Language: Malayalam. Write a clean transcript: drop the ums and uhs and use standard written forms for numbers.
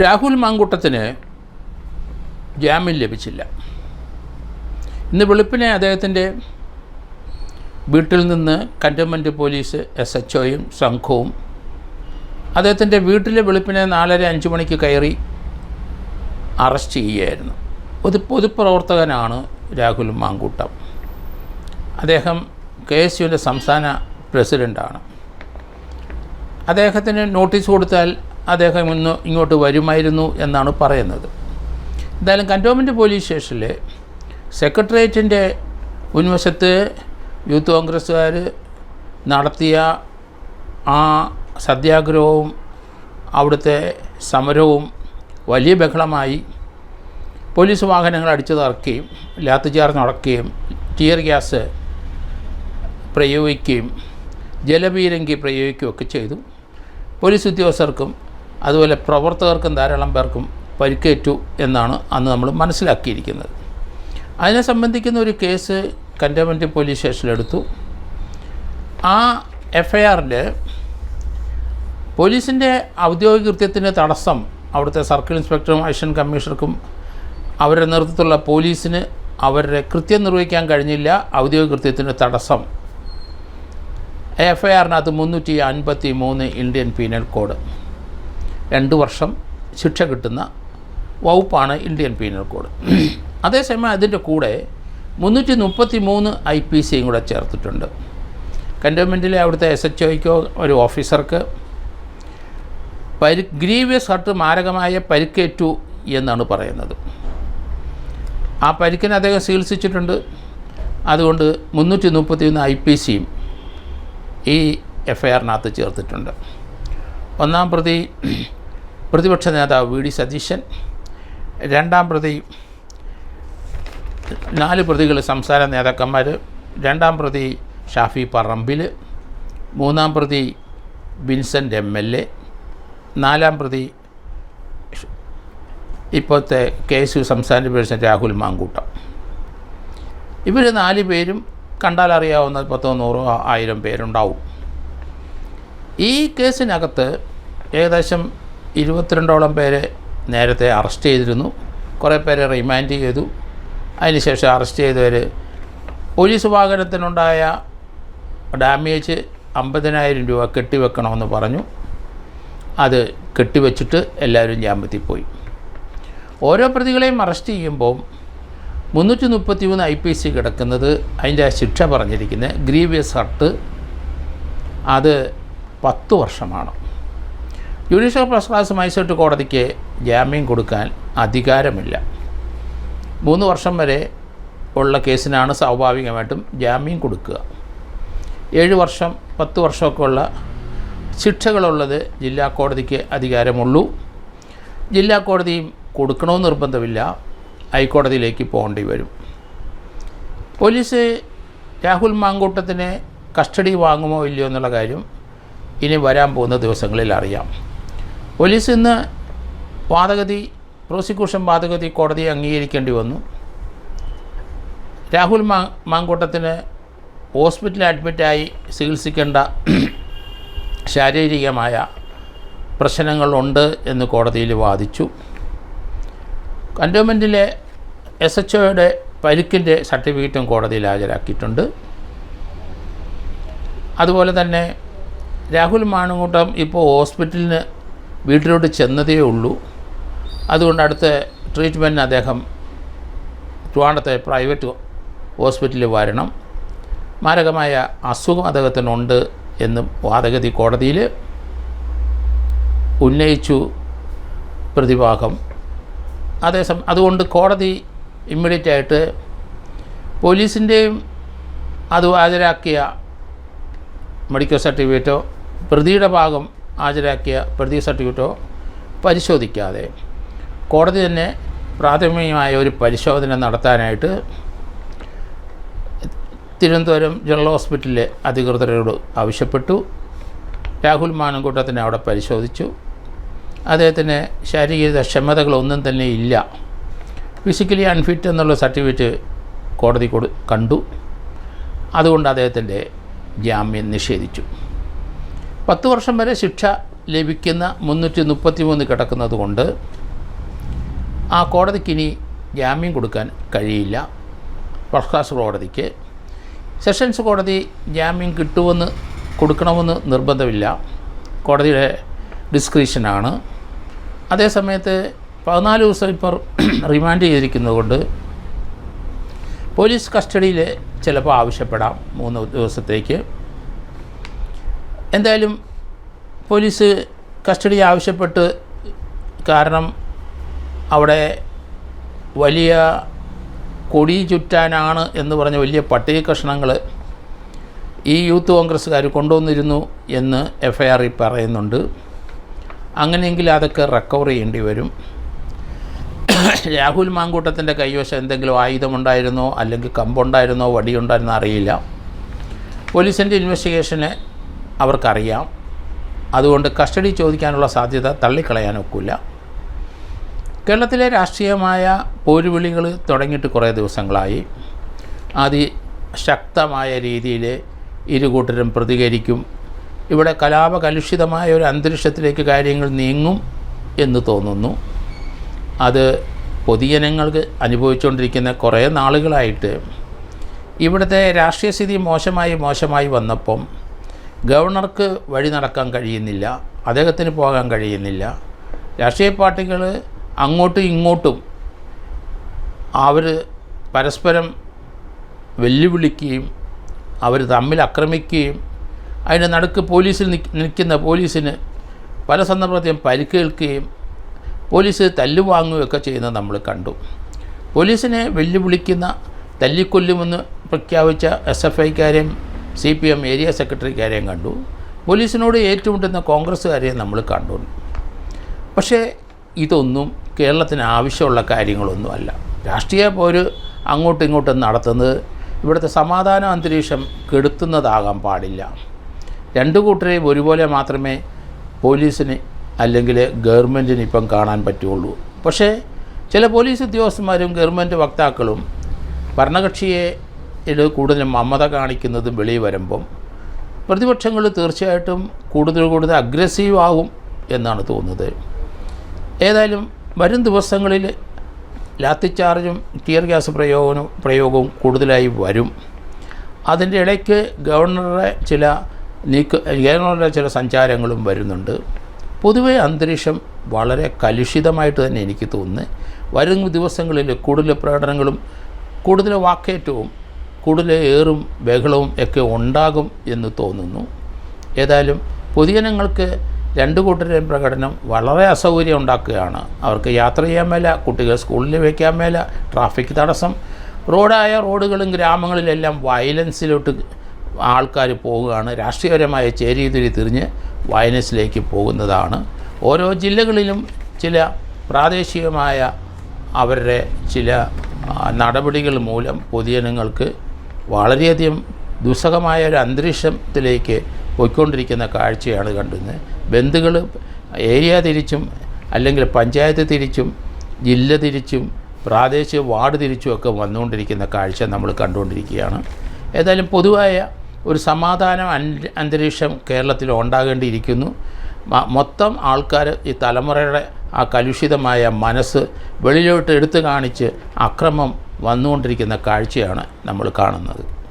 രാഹുൽ മാങ്കൂട്ടത്തിന് ജാമ്യം ലഭിച്ചില്ല. ഇന്ന് വെളുപ്പിനെ അദ്ദേഹത്തിൻ്റെ വീട്ടിൽ നിന്ന് കൻ്റോൺമെൻറ്റ് പോലീസ് SHOയും സംഘവും അദ്ദേഹത്തിൻ്റെ വീട്ടിലെ വെളുപ്പിനെ 4:30-5 മണിക്ക് കയറി അറസ്റ്റ് ചെയ്യുകയായിരുന്നു. ഒരു പൊതുപ്രവർത്തകനാണ് രാഹുൽ മാങ്കൂട്ടം. അദ്ദേഹം KSUവിൻ്റെ സംസ്ഥാന പ്രസിഡൻ്റാണ്. അദ്ദേഹത്തിന് നോട്ടീസ് കൊടുത്താൽ അദ്ദേഹം ഇങ്ങോട്ട് വരുമായിരുന്നു എന്നാണ് പറയുന്നത്. എന്തായാലും കൻ്റോൺമെൻറ്റ് പോലീസ് സ്റ്റേഷനിലെ സെക്രട്ടേറിയറ്റിൻ്റെ മുൻവശത്ത് യൂത്ത് കോൺഗ്രസ്സുകാർ നടത്തിയ ആ സത്യാഗ്രഹവും അവിടുത്തെ സമരവും വലിയ ബഹളമായി. പോലീസ് വാഹനങ്ങൾ അടിച്ചു തകർക്കുകയും ലാത്തിചാർജ് നടക്കുകയും ടിയർ ഗ്യാസ് പ്രയോഗിക്കുകയും ജലപീരങ്കി പ്രയോഗിക്കുകയൊക്കെ ചെയ്തു. പോലീസ് ഉദ്യോഗസ്ഥർക്കും അതുപോലെ പ്രവർത്തകർക്കും ധാരാളം പേർക്കും പരിക്കേറ്റു എന്നാണ് അന്ന് നമ്മൾ മനസ്സിലാക്കിയിരിക്കുന്നത്. അതിനെ സംബന്ധിക്കുന്ന ഒരു കേസ് കൻ്റോൺമെൻറ്റ് പോലീസ് സ്റ്റേഷനിലെടുത്തു. ആ FIRൽ പോലീസിൻ്റെ ഔദ്യോഗിക കൃത്യത്തിന് തടസ്സം അവിടുത്തെ സർക്കിൾ ഇൻസ്പെക്ടറും അസിസ്റ്റൻ്റ് കമ്മീഷണർക്കും അവരുടെ നേതൃത്വത്തിലുള്ള പോലീസിന് അവരുടെ കൃത്യം നിർവഹിക്കാൻ കഴിഞ്ഞില്ല. ഔദ്യോഗിക കൃത്യത്തിന് തടസ്സം FIRനകത്ത് 353 ഇന്ത്യൻ പീനൽ കോഡ് 2 വർഷം ശിക്ഷ കിട്ടുന്ന വകുപ്പാണ് ഇന്ത്യൻ പീനൽ കോഡ്. അതേസമയം അതിൻ്റെ കൂടെ 333 IPCയും കൂടെ ചേർത്തിട്ടുണ്ട്. കൻ്റോൺമെൻറ്റിലെ അവിടുത്തെ SHOയ്ക്കോ ഒരു ഓഫീസർക്ക് ഗ്രീവിയസ് ഹർട്ട് മാരകമായ പരിക്കേറ്റു എന്നാണ് പറയുന്നത്. ആ പരിക്കിനെ അദ്ദേഹം ചികിത്സിച്ചിട്ടുണ്ട്. അതുകൊണ്ട് 331 IPCയും ഈ FIRനകത്ത് ചേർത്തിട്ടുണ്ട്. ഒന്നാം പ്രതി പ്രതിപക്ഷ നേതാവ് VD സതീശൻ, രണ്ടാം പ്രതി 4 പ്രതികൾ സംസ്ഥാന നേതാക്കന്മാർ, രണ്ടാം പ്രതി ഷാഫി പറമ്പിൽ, മൂന്നാം പ്രതി വിൻസെൻ്റ് MLA, നാലാം പ്രതി ഇപ്പോഴത്തെ KSU സംസ്ഥാന പ്രസിഡന്റ് രാഹുൽ മാങ്കൂട്ടം. ഇവർ 4 പേരും കണ്ടാൽ അറിയാവുന്ന 10-100-1000 പേരുണ്ടാവും. ഈ കേസിനകത്ത് ഏകദേശം 22ഓളം പേരെ നേരത്തെ അറസ്റ്റ് ചെയ്തിരുന്നു. കുറേ പേരെ റിമാൻഡ് ചെയ്തു. അതിനുശേഷം അറസ്റ്റ് ചെയ്തവർ പോലീസ് വാഹനത്തിനുണ്ടായ ഡാമേജ് 50,000 രൂപ കെട്ടിവെക്കണമെന്ന് പറഞ്ഞു. അത് കെട്ടിവെച്ചിട്ട് എല്ലാവരും ജാമ്യത്തിൽ പോയി. ഓരോ പ്രതികളെയും അറസ്റ്റ് ചെയ്യുമ്പോൾ 333 IPC കിടക്കുന്നത് അതിൻ്റെ ശിക്ഷ പറഞ്ഞിരിക്കുന്നത് ഗ്രീവിയസ് ഹർട്ട് അത് 10 വർഷമാണ്. ജുഡീഷ്യൽ ഫസ്റ്റ് ക്ലാസ് മജിസ്ട്രേറ്റ് കോടതിക്ക് ജാമ്യം കൊടുക്കാൻ അധികാരമില്ല. 3 വർഷം വരെ ഉള്ള കേസിനാണ് സ്വാഭാവികമായിട്ടും ജാമ്യം കൊടുക്കുക. 7 വർഷം 10 വർഷമൊക്കെ ഉള്ള ശിക്ഷകളുള്ളത് ജില്ലാ കോടതിക്ക് അധികാരമുള്ളൂ. ജില്ലാ കോടതിയും കൊടുക്കണമെന്ന് നിർബന്ധമില്ല. ഹൈക്കോടതിയിലേക്ക് പോകേണ്ടി വരും. പോലീസ് രാഹുൽ മാങ്കൂട്ടത്തിനെ കസ്റ്റഡി വാങ്ങുമോ ഇല്ലയോ എന്നുള്ള കാര്യം ഇനി വരാൻ പോകുന്ന ദിവസങ്ങളിൽ അറിയാം. പോലീസ് ഇന്ന് പ്രോസിക്യൂഷൻ വാദഗതി കോടതിയെ അംഗീകരിക്കേണ്ടി വന്നു. രാഹുൽ മാങ്കൂട്ടത്തിന് ഹോസ്പിറ്റലിൽ അഡ്മിറ്റായി ചികിത്സിക്കേണ്ട ശാരീരികമായ പ്രശ്നങ്ങളുണ്ട് എന്ന് കോടതിയിൽ വാദിച്ചു. കൻ്റോൺമെൻറ്റിലെ SHOയുടെ പരിക്കിൻ്റെ സർട്ടിഫിക്കറ്റും കോടതിയിൽ ഹാജരാക്കിയിട്ടുണ്ട്. അതുപോലെ തന്നെ രാഹുൽ മാങ്കൂട്ടം ഇപ്പോൾ ഹോസ്പിറ്റലിന് വീട്ടിലോട്ട് ചെന്നതേ ഉള്ളൂ. അതുകൊണ്ട് അടുത്ത ട്രീറ്റ്മെൻറ്റിന് അദ്ദേഹം ട്രിവാൻഡ്രത്തെ പ്രൈവറ്റ് ഹോസ്പിറ്റലിൽ വരണം. മാരകമായ അസുഖം അദ്ദേഹത്തിനുണ്ട് എന്നും വാദഗതി കോടതിയിൽ ഉന്നയിച്ചു പ്രതിഭാഗം. അതുകൊണ്ട് കോടതി ഇമ്മീഡിയറ്റ് ആയിട്ട് പോലീസിൻ്റെയും അത് ഹാജരാക്കിയ മെഡിക്കൽ സർട്ടിഫിക്കറ്റോ പ്രതിയുടെ ഭാഗം ഹാജരാക്കിയ പ്രതി സർട്ടിഫിക്കറ്റോ പരിശോധിക്കാതെ കോടതി തന്നെ പ്രാഥമികമായ ഒരു പരിശോധന നടത്താനായിട്ട് തിരുവനന്തപുരം ജനറൽ ഹോസ്പിറ്റലിലെ അധികൃതരോട് ആവശ്യപ്പെട്ടു. രാഹുൽ മാങ്കൂട്ടത്തിനെ അവിടെ പരിശോധിച്ചു. അദ്ദേഹത്തിന് ശാരീരിക ക്ഷമതകളൊന്നും തന്നെ ഇല്ല. ഫിസിക്കലി അൺഫിറ്റ് എന്നുള്ള സർട്ടിഫിക്കറ്റ് കോടതി കണ്ടു. അതുകൊണ്ട് അദ്ദേഹത്തിൻ്റെ ജാമ്യം നിഷേധിച്ചു. 10 വർഷം വരെ ശിക്ഷ ലഭിക്കുന്ന 333 കിടക്കുന്നത് കൊണ്ട് ആ കോടതിക്കിനി ജാമ്യം കൊടുക്കാൻ കഴിയില്ല. ഫസ്റ്റ് ക്ലാസ് കോടതിക്ക്. സെഷൻസ് കോടതി ജാമ്യം കൊടുക്കണമെന്ന് നിർബന്ധമില്ല, കോടതിയുടെ ഡിസ്ക്രിഷനാണ്. അതേസമയത്ത് 14 ദിവസം ഇപ്പോൾ റിമാൻഡ് ചെയ്തിരിക്കുന്നത് കൊണ്ട് പോലീസ് കസ്റ്റഡിയിൽ ചിലപ്പോൾ ആവശ്യപ്പെടാം 3 ദിവസത്തേക്ക്. എന്തായാലും പോലീസ് കസ്റ്റഡി ആവശ്യപ്പെട്ട്, കാരണം അവിടെ വലിയ കൊടി ചുറ്റാനാണ് എന്ന് പറഞ്ഞ വലിയ പട്ടിക കഷ്ണങ്ങൾ ഈ യൂത്ത് കോൺഗ്രസ്സുകാർ കൊണ്ടുവന്നിരുന്നു എന്ന് FIR-ൽ പറയുന്നുണ്ട്. അങ്ങനെയെങ്കിൽ അതൊക്കെ റിക്കവർ ചെയ്യേണ്ടി വരും. രാഹുൽ മാങ്കൂട്ടത്തിൻ്റെ കൈവശം എന്തെങ്കിലും ആയുധമുണ്ടായിരുന്നോ അല്ലെങ്കിൽ കമ്പുണ്ടായിരുന്നോ വടിയുണ്ടായിരുന്നോ അറിയില്ല. പോലീസിൻ്റെ ഇൻവെസ്റ്റിഗേഷന് അവർക്കറിയാം. അതുകൊണ്ട് കസ്റ്റഡി ചോദിക്കാനുള്ള സാധ്യത തള്ളിക്കളയാൻ ഒക്കില്ല. കേരളത്തിലെ രാഷ്ട്രീയമായ പോരുവിളികൾ തുടങ്ങിയിട്ട് കുറേ ദിവസങ്ങളായി. അതിശക്തമായ രീതിയിൽ ഇരുകൂട്ടരും പ്രതികരിക്കും. ഇവിടെ കലാപകലുഷിതമായ ഒരു അന്തരീക്ഷത്തിലേക്ക് കാര്യങ്ങൾ നീങ്ങും എന്ന് തോന്നുന്നു. അത് പൊതുജനങ്ങൾക്ക് അനുഭവിച്ചുകൊണ്ടിരിക്കുന്ന കുറേ നാളുകളായിട്ട് ഇവിടുത്തെ രാഷ്ട്രീയ സ്ഥിതി മോശമായി വന്നപ്പം ഗവർണർക്ക് വഴി നടക്കാൻ കഴിയുന്നില്ല, അദ്ദേഹത്തിന് പോകാൻ കഴിയുന്നില്ല. രാഷ്ട്രീയ പാർട്ടികൾ അങ്ങോട്ടും ഇങ്ങോട്ടും അവർ പരസ്പരം വെല്ലുവിളിക്കുകയും അവർ തമ്മിൽ ആക്രമിക്കുകയും അതിൻ്റെ നടുക്ക് പോലീസിൽ നിൽക്കുന്ന പോലീസിന് പല സന്ദർഭത്തിലും പരിക്കേൽക്കുകയും പോലീസ് തല്ലുവാങ്ങുകയൊക്കെ ചെയ്യുന്നത് നമ്മൾ കണ്ടു. പോലീസിനെ വെല്ലുവിളിക്കുന്ന, തല്ലിക്കൊല്ലുമെന്ന് പ്രഖ്യാപിച്ച SFIക്കാരെയും CPM ഏരിയ സെക്രട്ടറിക്കാരെയും കണ്ടു. പോലീസിനോട് ഏറ്റുമുട്ടുന്ന കോൺഗ്രസ്സുകാരെയും നമ്മൾ കണ്ടു. പക്ഷേ ഇതൊന്നും കേരളത്തിന് ആവശ്യമുള്ള കാര്യങ്ങളൊന്നുമല്ല. രാഷ്ട്രീയ പോര് അങ്ങോട്ടും ഇങ്ങോട്ടും നടത്തുന്നത് ഇവിടുത്തെ സമാധാന അന്തരീക്ഷം കെടുത്തുന്നതാകാൻ പാടില്ല. രണ്ടു കൂട്ടരെയും ഒരുപോലെ മാത്രമേ പോലീസിന് അല്ലെങ്കിൽ ഗവൺമെൻറ്റിന് ഇപ്പം കാണാൻ പറ്റുള്ളൂ. പക്ഷേ ചില പോലീസ് ഉദ്യോഗസ്ഥന്മാരും ഗവൺമെൻറ് വക്താക്കളും ഭരണകക്ഷിയെ കൂടുതലും മമത കാണിക്കുന്നതും വെളിയിൽ വരുമ്പം പ്രതിപക്ഷങ്ങൾ തീർച്ചയായിട്ടും കൂടുതൽ അഗ്രസീവ് ആകും എന്നാണ് തോന്നുന്നത്. ഏതായാലും വരും ദിവസങ്ങളിൽ ലാത്തിച്ചാർജും ടിയർ ഗ്യാസ് പ്രയോഗവും കൂടുതലായി വരും. അതിൻ്റെ ഇടയ്ക്ക് ഗവർണറുടെ ചില സഞ്ചാരങ്ങളും വരുന്നുണ്ട്. പൊതുവെ അന്തരീക്ഷം വളരെ കലുഷിതമായിട്ട് തന്നെ എനിക്ക് തോന്നുന്നത്. വരും ദിവസങ്ങളിൽ കൂടുതൽ പ്രകടനങ്ങളും കൂടുതൽ വാക്കേറ്റവും കൂടുതൽ ഏറും ബഹളവും ഒക്കെ ഉണ്ടാകും എന്ന് തോന്നുന്നു. ഏതായാലും പൊതുജനങ്ങൾക്ക് രണ്ടു കൂട്ടരുടെയും പ്രകടനം വളരെ അസൗകര്യം ഉണ്ടാക്കുകയാണ്. അവർക്ക് യാത്ര ചെയ്യാൻ മേല, കുട്ടികൾ സ്കൂളിൽ വയ്ക്കാൻ മേല, ട്രാഫിക് തടസ്സം, റോഡുകളും ഗ്രാമങ്ങളിലെല്ലാം വയലൻസിലോട്ട് ആൾക്കാർ പോവുകയാണ്. രാഷ്ട്രീയപരമായ ചേരിതിരി തിരിഞ്ഞ് വയലൻസിലേക്ക് പോകുന്നതാണ്. ഓരോ ജില്ലകളിലും ചില പ്രാദേശികമായ അവരുടെ ചില നടപടികൾ മൂലം പൊതുജനങ്ങൾക്ക് വളരെയധികം ദുസ്സഹമായ ഒരു അന്തരീക്ഷത്തിലേക്ക് പോയിക്കൊണ്ടിരിക്കുന്ന കാഴ്ചയാണ് കണ്ടുന്നത്. ബന്ധുക്കൾ ഏരിയ തിരിച്ചും അല്ലെങ്കിൽ പഞ്ചായത്ത് തിരിച്ചും ജില്ല തിരിച്ചും പ്രാദേശിക വാർഡ് തിരിച്ചുമൊക്കെ വന്നുകൊണ്ടിരിക്കുന്ന കാഴ്ച നമ്മൾ കണ്ടുകൊണ്ടിരിക്കുകയാണ്. ഏതായാലും പൊതുവായ ഒരു സമാധാന അന്തരീക്ഷം കേരളത്തിൽ ഉണ്ടാകേണ്ടിയിരിക്കുന്നു. മൊത്തം ആൾക്കാർ ഈ തലമുറയുടെ ആ കലുഷിതമായ മനസ്സ് വെളിയിലോട്ട് എടുത്തു കാണിച്ച് അക്രമം വന്നുകൊണ്ടിരിക്കുന്ന കാഴ്ചയാണ് നമ്മൾ കാണുന്നത്.